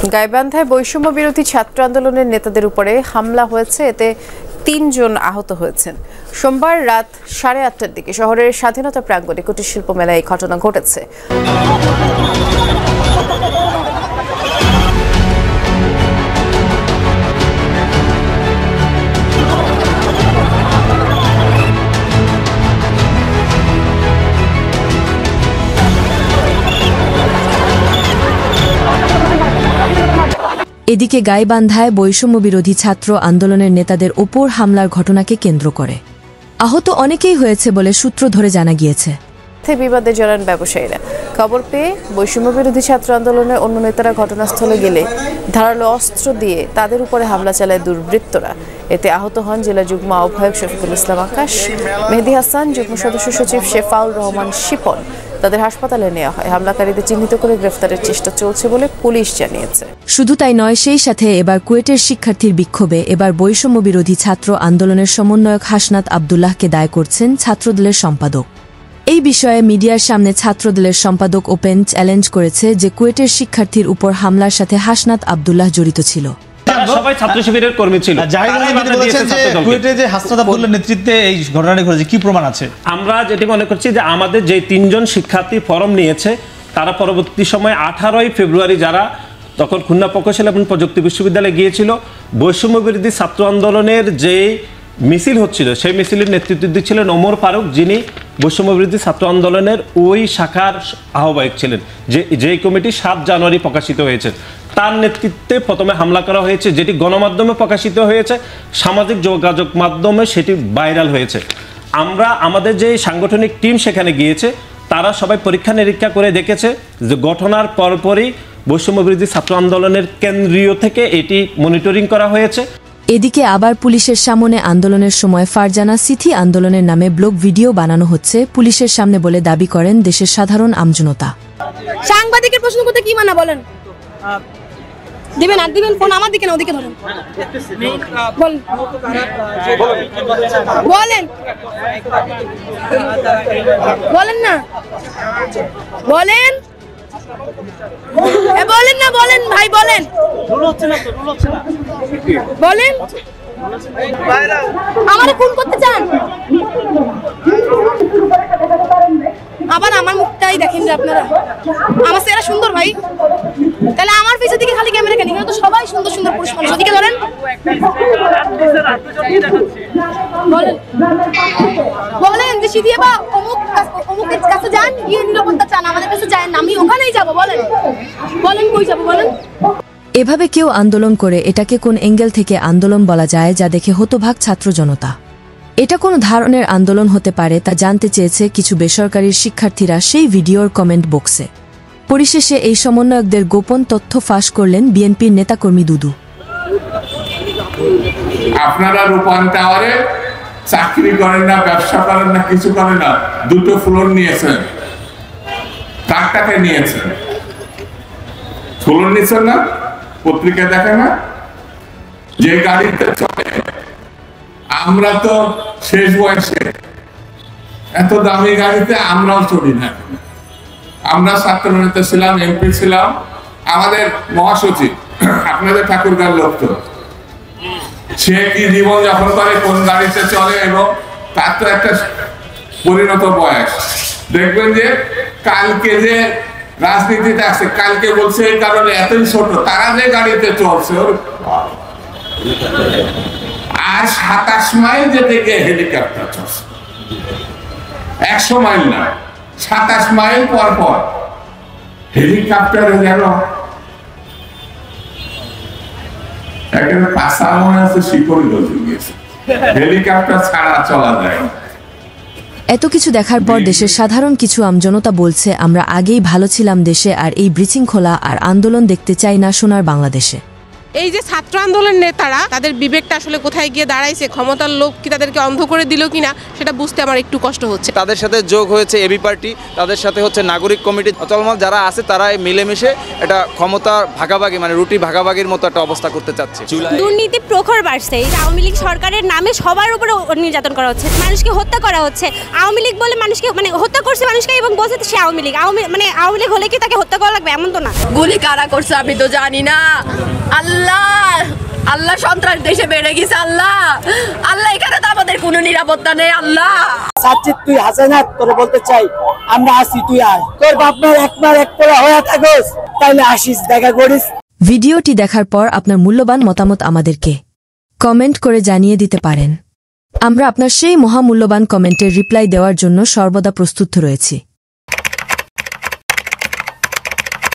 গাইবান্ধায় বৈষম্য বিরোধী ছাত্র আন্দোলনের নেতাদের উপরে হামলা হয়েছে, এতে ৩ জন আহত হয়েছেন। সোমবার রাত 8:30টার দিকে শহরের স্বাধীনতা প্রাঙ্গণে কুটির শিল্প মেলায় এই ঘটনা ঘটেছে। এদিকে গাইবান্ধায় বৈষম্য বিরোধী ছাত্র আন্দোলনের নেতাদের ওপর হামলার ঘটনাকে কেন্দ্র করে আহত অনেকেই হয়েছে বলে সূত্র ধরে জানা গিয়েছে। বিবাদে জড়ান ব্যবসায়ীরা। খবর পেয়ে বৈষম্য বিরোধী ছাত্র আন্দোলনের অন্য নেতারা ঘটনাস্থলে গেলে ধারালো অস্ত্র দিয়ে তাদের উপরে হামলা চালায় দুর্বৃত্তরা। এতে আহত হন জেলা যুগ্ম আহ্বায়ক শফিকুল ইসলাম আকাশ, মেহেদী হাসান, যুগ্ম সদস্য সচিব শেফাউল রহমান শিপন। তাদের হাসপাতালে নেওয়া হয়। হামলাকারীদের চিহ্নিত করে গ্রেফতারের চেষ্টা চলছে বলে পুলিশ জানিয়েছে। শুধু তাই নয়, সেই সাথে এবার কুয়েটের শিক্ষার্থীর বিক্ষোভে এবার বৈষম্য বিরোধী ছাত্র আন্দোলনের সমন্বয়ক হাসনাত আবদুল্লাহকে দায় করছেন ছাত্রদলের সম্পাদক। এই বিষয়ে মিডিয়ার সামনে ছাত্রদলের সম্পাদক ওপেন চ্যালেঞ্জ করেছে যে কুয়েটের শিক্ষার্থীর উপর হামলার সাথে হাসনাত আবদুল্লাহ জড়িত ছিল। সবাই ছাত্র শিবিরের কর্মী ছিল। কুয়েটে যে হাসনাত আবদুল্লাহর নেতৃত্বে এই ঘটনাটি ঘটেছে, কি প্রমাণ আছে? আমরা যেটি মনে করছি যে আমাদের যে 3 জন শিক্ষার্থী ফরম নিয়েছে তারা পরবর্তী সময় 18ই ফেব্রুয়ারি যারা তখন খুলনা প্রকৌশল এবং প্রযুক্তি বিশ্ববিদ্যালয়ে গিয়েছিল, বৈষম্য বিরোধী ছাত্র আন্দোলনের যে মিছিল হচ্ছিল সেই মিছিলের নেতৃত্ব দিচ্ছিলেন ওমর ফারুক, যিনি বৈষম্য বিরোধী ছাত্র আন্দোলনের ওই শাখার আহ্বায়ক ছিলেন, যে কমিটি 7 জানুয়ারি প্রকাশিত হয়েছে। তার নেতৃত্বে প্রথমে হামলা করা হয়েছে, যেটি গণমাধ্যমে প্রকাশিত হয়েছে, সামাজিক যোগাযোগ মাধ্যমে সেটি ভাইরাল হয়েছে। আমরা আমাদের যে সাংগঠনিক টিম সেখানে গিয়েছে, তারা সবাই পরীক্ষা নিরীক্ষা করে দেখেছে যে ঘটনার পরপরই বৈষম্য বিরোধী ছাত্র আন্দোলনের কেন্দ্রীয় থেকে এটি মনিটরিং করা হয়েছে। এদিকে আবার পুলিশের সামনে আন্দোলনের সময় ফারজানা সিথি আন্দোলনের নামে ব্লগ ভিডিও বানানো হচ্ছে পুলিশের সামনে বলে দাবি করেন দেশের সাধারণ আমজনতা। সাংবাদিকের প্রশ্ন করতে কি মানা বলেন? দিবেন আর দিবেন, ফোন আমার দিকে না ওদিকে ধরেন। বলেন বলেন না বলেন বলেন না বলেন ভাই বলেন বলেন। আমারে ফোন করতে চান? আবার আমার মুখটাই দেখেন যে আপনারা। আমার চেহারা সুন্দর ভাই, তাহলে আমার পিছের দিকে খালি ক্যামেরা কেন? এখানে তো সবাই সুন্দর সুন্দর পুরুষ মানুষ, ওদিকে ধরেন। বলেন বলেন যে সিদিয়ে বা অমুকের কাছে যান, গিয়ে নিরাপত্তা চান, আমাদের কাছে যায় না, আমি ওখানেই যাবো। বলেন বলেন কই যাবো বলেন। এভাবে কেউ আন্দোলন করে এটাকে কোন অ্যাঙ্গেল থেকে আন্দোলন বলা যায় যা দেখে হতভাগ ছাত্র জনতা? এটা কোন ধরনের আন্দোলন হতে পারে তা জানতে চেয়েছে কিছু বেসরকারি শিক্ষার্থীরা সেই ভিডিওর কমেন্ট বক্সে। পরিশেষে এই সমন্বয়কদের গোপন তথ্য ফাঁস করলেন বিএনপির নেতাকর্মী দুদু। আপনারা রূপায়ণ টাওয়ারে চাকরি করেন না, ব্যবসা করেন না, কিছু করেন না, 2টো ফ্লোর নিয়েছেন। কার টাকা নিয়েছেন? ফ্লোর নিয়েছেন না? পত্রিকা দেখে না? যে গাড়িতে চলে, আমরা তো শেষ বয়সে এত দামি গাড়িতে আমরাও চলি না। আমরা ছাত্র নেতা ছিলাম, এমপি ছিলাম, আমাদের মহাসচিব আপনাদের ঠাকুরগাঁর লোক, তো সে কি জীবন যাপন করে, কোন গাড়িতে চলে, এবং তার তো একটা পরিণত বয়স। দেখবেন যে কালকে যে রাজনীতিতে আসছে, কালকে বলছে এই কারণে এতই ছোট, তারা যে গাড়িতে চলছে, আর 27 মাইল যেতে গিয়ে হেলিকপ্টার চলছে, 100 মাইল না, 27 মাইল পর পর হেলিকপ্টারে যেন একেবারে পাশা মনে আছে, শিকড়ি গজে গিয়েছে। হেলিকপ্টার ছাড়া চলা যায়। এত কিছু দেখার পর দেশের সাধারণ কিছু আমজনতা বলছে, আমরা আগেই ভালো ছিলাম দেশে, আর এই বিশৃঙ্খলা আর আন্দোলন দেখতে চাই না সোনার বাংলাদেশে। এই যে ছাত্র আন্দোলনের নেতারা তাদের বিবেকটা আসলে কোথায় গিয়ে দাঁড়াইছে, ক্ষমতার লোভ কি তাদেরকে অন্ধ করে দিল কিনা সেটা বুঝতে আমার একটু কষ্ট হচ্ছে। তাদের সাথে যোগ হয়েছে এবি পার্টি, তাদের সাথে হচ্ছে নাগরিক কমিটি, চলমান যারা আছে তারা মিলেমিশে এটা ক্ষমতা ভাগাভাগি মানে রুটি ভাগাভাগির মতো একটা অবস্থা করতে চাচ্ছে। দুর্নীতি প্রখর বাড়ছে। আওয়ামী লীগ সরকারের নামে সবার উপরে নির্যাতন করা হচ্ছে, মানুষকে হত্যা করা হচ্ছে। আওয়ামী লীগ বলে মানুষকে মানে হত্যা করছে মানুষকে এবং বলছে সে আওয়ামী লীগ। আওয়ামী লীগ হলে কি তাকে হত্যা করা লাগবে এমন তো না। গুলি কারা করছে আমি তো জানি না। আল্লাহ আল্লাহ সন্ত্রাস দেশে বেড়ে গেছে। আল্লাহ আল্লাহ এখানে তো আমাদের কোনো নিরাপত্তা নেই। আল্লাহ সাচ্চিত তুই হাসানা তোরে বলতে চাই আমরা আসি, তুই আয়, তোর বাপমার একবার এক করে হয়ে থাকোস তাইলে আসিস, দেখা করিস। ভিডিওটি দেখার পর আপনার মূল্যবান মতামত আমাদেরকে কমেন্ট করে জানিয়ে দিতে পারেন। আমরা আপনার সেই মহামূল্যবান কমেন্টের রিপ্লাই দেওয়ার জন্য সর্বদা প্রস্তুত রয়েছি।